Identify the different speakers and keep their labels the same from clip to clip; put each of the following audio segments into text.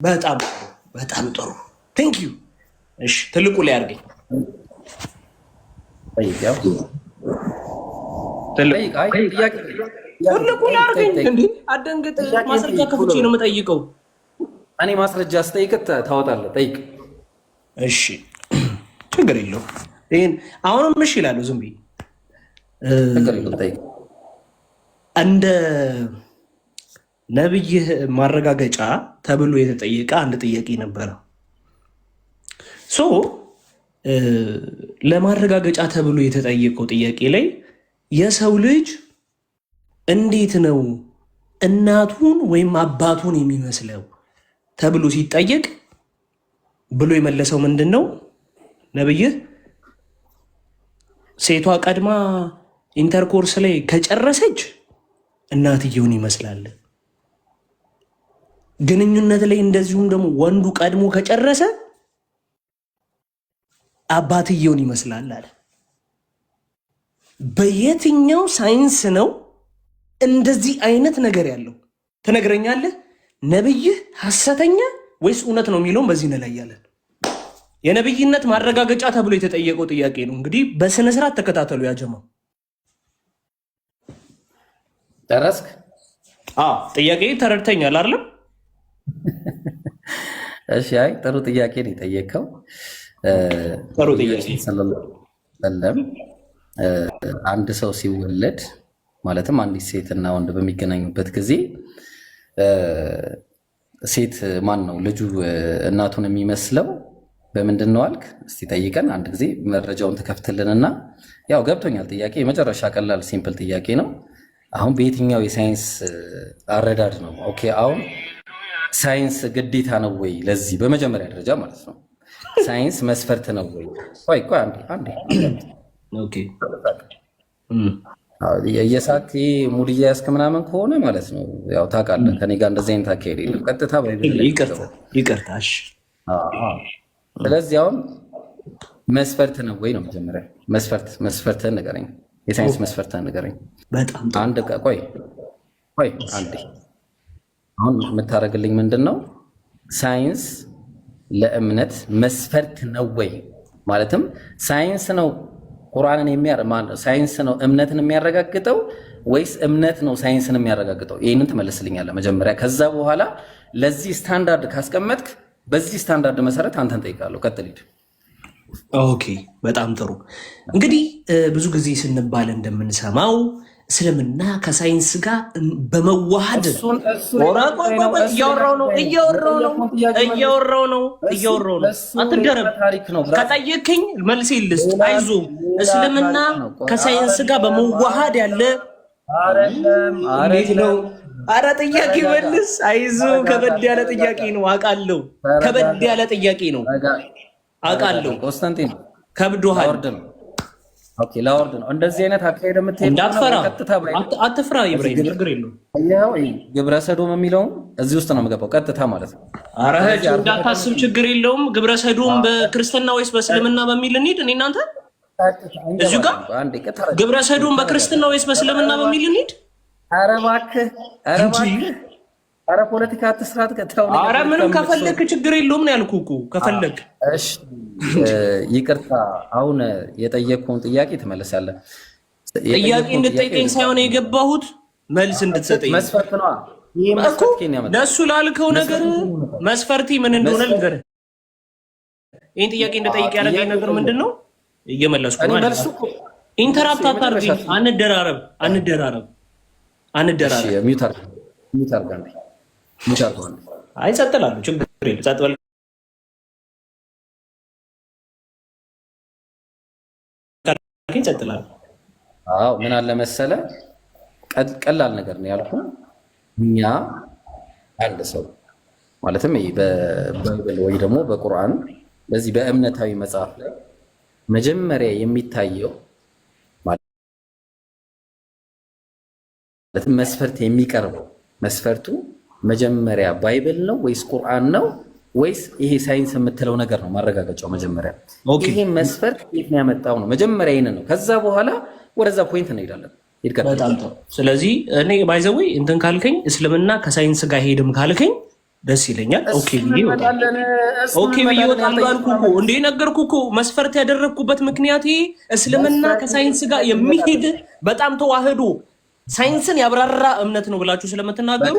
Speaker 1: በጣም በጣም ጥሩ ቴንክ ዩ። እሺ ትልቁ ላይ አድርገኝ። ትልቁ ላይ አድርገኝ። እንዴ አደንግጥ። ማስረጃ ከፍቼ ነው የምጠይቀው።
Speaker 2: እኔ ማስረጃ ስጠይቅህ ታወጣለህ። ጠይቅ።
Speaker 1: እሺ ችግር የለውም። ይሄን አሁንም እሺ ይላሉ። ዝም ብዬ
Speaker 2: ችግር የለውም። ጠይቅ።
Speaker 1: እንደ ነብይህ ማረጋገጫ ተብሎ የተጠየቀ አንድ ጥያቄ ነበረ። ሶ ለማረጋገጫ ተብሎ የተጠየቀው ጥያቄ ላይ የሰው ልጅ እንዴት ነው እናቱን ወይም አባቱን የሚመስለው ተብሎ ሲጠየቅ ብሎ የመለሰው ምንድን ነው? ነብይህ ሴቷ ቀድማ ኢንተርኮርስ ላይ ከጨረሰች እናትየውን ይመስላል። ግንኙነት ላይ እንደዚሁም ደግሞ ወንዱ ቀድሞ ከጨረሰ አባትየውን ይመስላል አለ። በየትኛው ሳይንስ ነው እንደዚህ አይነት ነገር ያለው? ትነግረኛለህ? ነብይህ ሐሰተኛ ወይስ እውነት ነው የሚለውን በዚህ እንለያለን። የነብይነት ማረጋገጫ ተብሎ የተጠየቀው ጥያቄ ነው። እንግዲህ በስነ ስርዓት ተከታተሉ። ያጀማው
Speaker 2: ደረስክ?
Speaker 1: ጥያቄ ተረድተኛል አይደለም?
Speaker 2: እሺ፣ አይ ጥሩ ጥያቄ ነው የጠየቀው።
Speaker 1: ጥሩ ጥያቄ።
Speaker 2: አንድ ሰው ሲወለድ ማለትም አንዲት ሴትና ወንድ በሚገናኙበት ጊዜ ሴት ማን ነው ልጁ እናቱን የሚመስለው በምንድን ነው አልክ? እስቲ ጠይቀን አንድ ጊዜ መረጃውን ትከፍትልንና፣ ያው ገብቶኛል ጥያቄ የመጨረሻ ቀላል ሲምፕል ጥያቄ ነው። አሁን በየትኛው የሳይንስ አረዳድ ነው? ኦኬ አሁን ሳይንስ ግዴታ ነው ወይ? ለዚህ በመጀመሪያ ደረጃ ማለት ነው ሳይንስ መስፈርት ነው ወይ? ቆይ አንዴ
Speaker 1: ኦኬ
Speaker 2: የሳት ሙድ እያያዝክ ምናምን ከሆነ ማለት ነው ያው ታውቃለህ፣ ከኔ ጋር እንደዚህ አይነት አካሄድ የለም። ቀጥታ
Speaker 1: ይቅርታ።
Speaker 2: ስለዚህ አሁን መስፈርት ነው ወይ ነው መጀመሪያ መስፈርትህን ንገረኝ። የሳይንስ መስፈርትህን ንገረኝ።
Speaker 1: በጣም
Speaker 2: ቆይ አንዴ። አሁን የምታደርግልኝ ምንድን ነው? ሳይንስ ለእምነት መስፈርት ነው ወይ? ማለትም ሳይንስ ነው ቁርአንን ሳይንስ ነው እምነትን የሚያረጋግጠው ወይስ እምነት ነው ሳይንስን የሚያረጋግጠው? ይህንን ትመልስልኛለህ መጀመሪያ። ከዛ በኋላ ለዚህ ስታንዳርድ ካስቀመጥክ በዚህ ስታንዳርድ መሰረት አንተን ጠይቃለሁ። ቀጥል ሂድ።
Speaker 1: ኦኬ በጣም ጥሩ። እንግዲህ ብዙ ጊዜ ስንባል እንደምንሰማው እስልምና ከሳይንስ ጋር በመዋሃድ እያወራው ነው። አትደረብ። ከጠየቅኝ መልስ ልስጥ። አይዞ እስልምና ከሳይንስ ጋር በመዋሃድ ያለ እንዴት ነው? አረ ጥያቄ መልስ። አይዞ ከበድ ያለ ጥያቄ ነው አውቃለሁ። ከበድ ያለ ጥያቄ ነው አውቃለሁ።
Speaker 2: ኮንስታንቲን
Speaker 1: ከብዶሃል።
Speaker 2: ኦኬ ላወርድ ነው። እንደዚህ አይነት አካሄድ የምትሄድ
Speaker 1: እንዳትፈራ፣ አትፍራ። ኢብራሂም ችግር የለውም።
Speaker 2: ግብረ ሰዶም የሚለውን እዚህ ውስጥ ነው የምገባው ቀጥታ ማለት ነው።
Speaker 1: ኧረ እንዳታስብ፣ ችግር የለውም። ግብረ ሰዶም በክርስትና ወይስ በእስልምና በሚል እንሂድ። እኔ እናንተ እዚሁ ጋር ግብረ ሰዶም በክርስትና ወይስ በእስልምና በሚል እንሂድ።
Speaker 2: ኧረ እባክህ ኧረ ፖለቲካ አትስራት።
Speaker 1: ኧረ ምንም ከፈለክ ችግር የለውም ነው ያልኩህ እኮ ከፈለክ።
Speaker 2: እሺ ይቅርታ፣ አሁን የጠየቅኩህን ጥያቄ ትመልሳለህ።
Speaker 1: ጥያቄ እንድጠይቀኝ ሳይሆን የገባሁት መልስ እንድትሰጠኝ
Speaker 2: መስፈርት ነው እኮ።
Speaker 1: ለእሱ ላልከው ነገር መስፈርቲ ምን እንደሆነ ልንገርህ። ይህን ጥያቄ እንድጠይቅ ያደረገኝ ነገር ምንድን ነው? እየመለስኩ ማለት ነው። ኢንተራፕት አታርገኝ። አንደራረብ። አይ ጸጥ እላለሁ፣ ችግር የለም። ጸጥ በል። ጸጥ እላለሁ።
Speaker 2: አዎ ምን አለ መሰለህ፣ ቀላል ነገር ነው ያልኩህ። እኛ አንድ ሰው ማለትም በባይብል ወይ ደግሞ በቁርአን በዚህ በእምነታዊ መጽሐፍ ላይ መጀመሪያ የሚታየው ማለት መስፈርት የሚቀርበው መስፈርቱ መጀመሪያ ባይብል ነው ወይስ ቁርአን ነው ወይስ ይሄ ሳይንስ የምትለው ነገር ነው? ማረጋገጫው መጀመሪያ ይሄ መስፈርት የት ነው ያመጣው ነው? መጀመሪያ ይሄን ነው። ከዛ በኋላ ወደዛ ፖይንት እንሄዳለን።
Speaker 1: በጣም ጥሩ። ስለዚህ እኔ ባይዘዌ እንትን ካልከኝ እስልምና ከሳይንስ ጋር ሄድም ካልከኝ ደስ ይለኛል። ኦኬ ብዬ እወጣለሁ አልኩህ እኮ እንዴ፣ ነገርኩህ እኮ። መስፈርት ያደረግኩበት ምክንያት እስልምና ከሳይንስ ጋር የሚሄድ በጣም ተዋህዶ ሳይንስን ያብራራ እምነት ነው ብላችሁ ስለምትናገሩ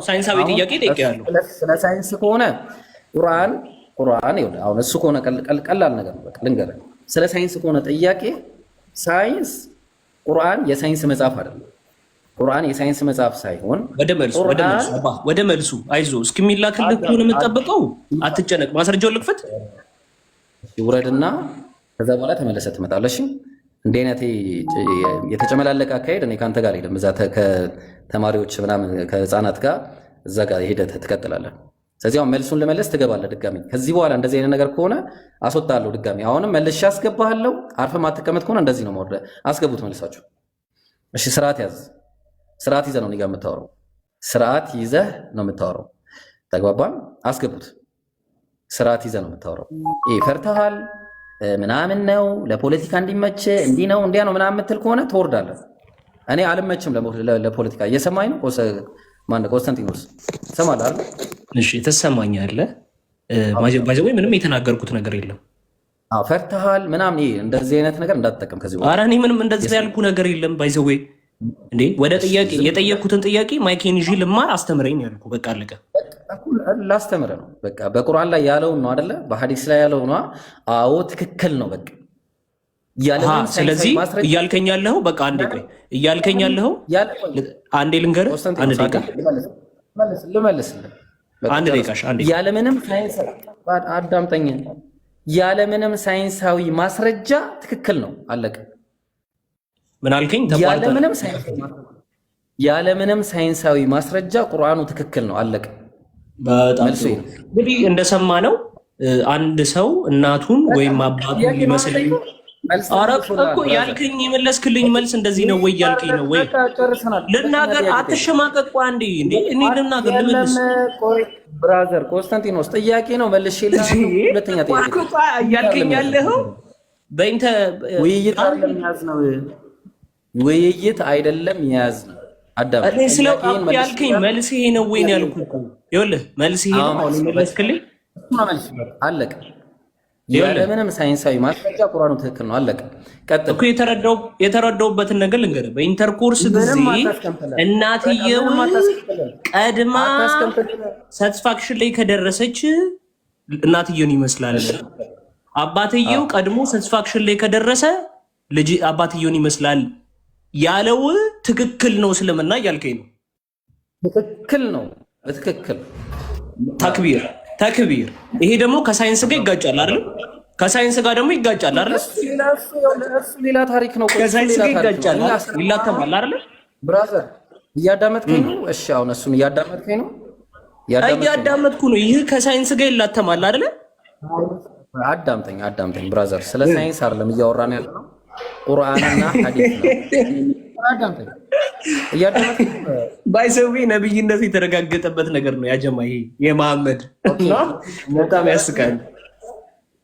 Speaker 1: ሳይንሳዊ ጥያቄ ጠይቄያለሁ።
Speaker 2: ስለ ሳይንስ ከሆነ ቁርአን አሁን እሱ ከሆነ ቀላል ነገር ነው። በቃ ልንገርህ፣ ስለ ሳይንስ ከሆነ ጥያቄ ሳይንስ ቁርአን የሳይንስ መጽሐፍ አይደለም። ቁርአን የሳይንስ መጽሐፍ ሳይሆን
Speaker 1: ወደ መልሱ አይዞ እስከሚላክልህ ነው የምጠብቀው። አትጨነቅ። ማስረጃውን ልክፈት፣
Speaker 2: ውረድና ከዛ በኋላ ተመለሰ ትመጣለሽ። እንዲህ አይነት የተጨመላለቀ አካሄድ እኔ ከአንተ ጋር ሄደም እዛ ከተማሪዎች ምናምን ከህፃናት ጋር እዛ ጋር ሄደህ ትቀጥላለህ። ስለዚህ አሁን መልሱን ልመለስ ትገባለህ ድጋሚ። ከዚህ በኋላ እንደዚህ አይነት ነገር ከሆነ አስወጣለሁ ድጋሚ። አሁንም መልሼ አስገባሃለሁ። አርፈህ ማትቀመጥ ከሆነ እንደዚህ ነው ማውረድ። አስገቡት መልሳችሁ። እሺ ስርዓት ያዝ። ስርዓት ይዘህ ነው እኔ ጋር የምታወራው። ስርዓት ይዘህ ነው የምታወራው። ተግባባን? አስገቡት። ስርዓት ይዘህ ነው የምታወራው። ፈርተሃል ምናምን ነው ለፖለቲካ እንዲመች እንዲህ ነው እንዲያ ነው ምናምን የምትል ከሆነ ትወርዳለህ። እኔ አልመችም ለፖለቲካ። እየሰማኝ ነው? ማነው ኮንስታንቲኖስ ሰማል አይደል?
Speaker 1: እሺ ተሰማኛለህ። ወይ ምንም የተናገርኩት ነገር የለም።
Speaker 2: ፈርተሃል ምናምን እንደዚህ አይነት ነገር እንዳትጠቀም ከዚህ በኋላ።
Speaker 1: ኧረ እኔ ምንም እንደዚህ ያልኩ ነገር የለም። ወይ እንዴ ወደ ጥያቄ የጠየቅኩትን ጥያቄ ማይኬን ይዤ ልማር አስተምረኝ ያልኩ። በቃ አለቀ።
Speaker 2: ላስተምረ ነው በቃ። በቁርአን ላይ ያለውን ነው አይደለ? በሐዲስ ላይ ያለው ነው። አዎ ትክክል ነው በቃ።
Speaker 1: ስለዚህ እያልከኝ ያለኸው በቃ አንዴ ቆይ፣ እያልከኝ ያለኸው አንዴ ልንገርህ፣ አንድ ደቂቃ
Speaker 2: ልመልስልህ።
Speaker 1: አንድ ደቂቃሽ አንዴ።
Speaker 2: ያለምንም ሳይንስ አዳምጠኝ። ያለምንም ሳይንሳዊ ማስረጃ ትክክል ነው አለቀ።
Speaker 1: ምን አልከኝ?
Speaker 2: ያለምንም ሳይንሳዊ ማስረጃ ቁርአኑ ትክክል ነው አለቀ።
Speaker 1: በጣም እንግዲህ እንደሰማነው አንድ ሰው እናቱን ወይም አባቱን ሊመስል ኧረ እኮ ያልከኝ የመለስክልኝ መልስ እንደዚህ ነው ወይ ያልከኝ ነው ወይ? ልናገር፣ አትሸማቀቅ። አንዴ እንዴ እኔ ልናገር ልመልስ።
Speaker 2: ብራዘር ኮንስታንቲኖስ ጥያቄ ነው መልሼልህ። ሁለተኛ ጥያቄ
Speaker 1: ያልከኝ ያለኸው በእንተ
Speaker 2: ውይይት አይደለም የያዝ ነው። አዳም
Speaker 1: እኔ ስለ ያልከኝ መልስ ይሄ ነው ወይ ነው ያልኩህ እኮ። ይኸውልህ መልስ ይሄ ነው አሁን የመለስክልኝ
Speaker 2: አለቀ። ያለምንም ሳይንሳዊ ማስረጃ ቁርአኑ ትክክል ነው አለቀ። ቀጥል
Speaker 1: እኮ የተረዳሁበትን ነገር ልንገርህ። በኢንተርኮርስ ጊዜ እናትየው ቀድማ ሳቲስፋክሽን ላይ ከደረሰች እናትየውን ይመስላል። አባትየው ቀድሞ ሳቲስፋክሽን ላይ ከደረሰ ልጅ አባትየውን ይመስላል ያለው ትክክል ነው እስልምና እያልከኝ ነው?
Speaker 2: ትክክል ነው በትክክል
Speaker 1: ተክቢር። ይሄ ደግሞ ከሳይንስ ጋር ይጋጫል አይደል? ከሳይንስ ጋር ደግሞ ይጋጫል አይደል?
Speaker 2: ሌላ ታሪክ ነው።
Speaker 1: ከሳይንስ ጋር ይጋጫል፣ ይላተማል አይደል?
Speaker 2: ብራዘር እያዳመጥከኝ ነው? እሺ አሁን እሱን እያዳመጥከኝ ነው?
Speaker 1: እያዳመጥኩ ነው። ይህ ከሳይንስ ጋር ይላተማል አይደል?
Speaker 2: አዳምጠኝ ብራዘር። ስለ ሳይንስ አይደለም እያወራን ያለ ነው፣ ቁርአንና ሐዲስ ነው። አዳምጠኝ እያዳመጥከኝ
Speaker 1: ባይሰዊ ነብይነቱ የተረጋገጠበት ነገር ነው። ያጀማ ይሄ የመሐመድ በጣም ያስቃል።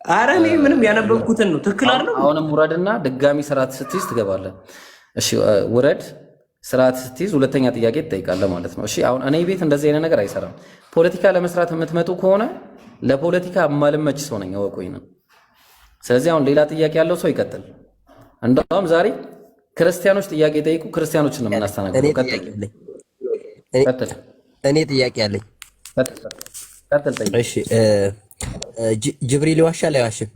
Speaker 1: ኧረ እኔ ምንም ያነበብኩትን ነው። ትክክል አይደል?
Speaker 2: አሁንም ውረድና ድጋሚ ስርዓት ስትይዝ ትገባለህ። እሺ ውረድ፣ ስርዓት ስትይዝ ሁለተኛ ጥያቄ ትጠይቃለህ ማለት ነው። እሺ አሁን እኔ ቤት እንደዚህ አይነት ነገር አይሰራም። ፖለቲካ ለመስራት የምትመጡ ከሆነ ለፖለቲካ የማልመች ሰው ነኝ እወቁኝ ነው። ስለዚህ አሁን ሌላ ጥያቄ ያለው ሰው ይቀጥል። እንደውም ዛሬ ክርስቲያኖች ጥያቄ ጠይቁ፣ ክርስቲያኖችን ነው የምናስተናግደው።
Speaker 3: እኔ ጥያቄ አለኝ።
Speaker 2: ቀጥል።
Speaker 3: እሺ ጅብሪል ይዋሻል አይዋሽም?